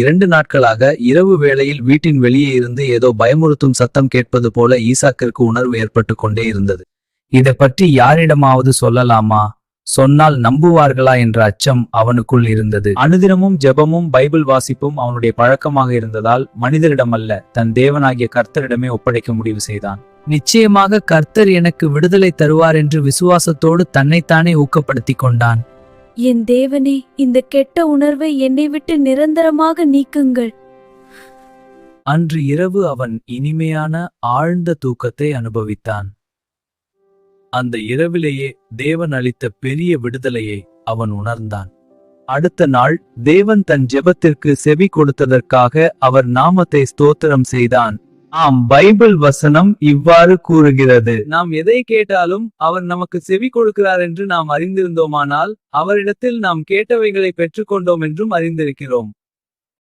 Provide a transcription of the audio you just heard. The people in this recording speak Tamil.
2 நாட்களாக இரவு வேளையில் வீட்டின் வெளியே இருந்து ஏதோ பயமுறுத்தும் சத்தம் கேட்பது போல ஈசாக்கிற்கு உணர்வு ஏற்பட்டு கொண்டே இருந்தது. இதை பற்றி யாரிடமாவது சொல்லலாமா? சொன்னால் நம்புவார்களா என்ற அச்சம் அவனுக்குள் இருந்தது. அனுதினமும் ஜெபமும் பைபிள் வாசிப்பும் அவனுடைய பழக்கமாக இருந்ததால் மனிதரிடமல்ல, தன் தேவனாகிய கர்த்தரிடமே ஒப்படைக்க முடிவு செய்தான். நிச்சயமாக கர்த்தர் எனக்கு விடுதலை தருவார் என்று விசுவாசத்தோடு தன்னைத்தானே ஊக்கப்படுத்திக் கொண்டான். என் தேவனே, இந்த கெட்ட உணர்வை என்னை விட்டு நிரந்தரமாக நீக்குங்கள். அன்று இரவு அவன் இனிமையான ஆழ்ந்த தூக்கத்தை அனுபவித்தான். அந்த இரவிலேயே தேவன் அளித்த பெரிய விடுதலையை அவன் உணர்ந்தான். அடுத்த நாள் தேவன் தன் ஜெபத்திற்கு செவி கொடுத்ததற்காக அவர் நாமத்தை ஸ்தோத்திரம் செய்தான். ஆம், பைபிள் வசனம் இவ்வாறு கூறுகிறது, நாம் எதை கேட்டாலும் அவர் நமக்கு செவி கொடுக்கிறார் என்று நாம் அறிந்திருந்தோமானால் அவரிடத்தில் நாம் கேட்டவைகளை பெற்றுக்கொண்டோம் என்றும் அறிந்திருக்கிறோம்.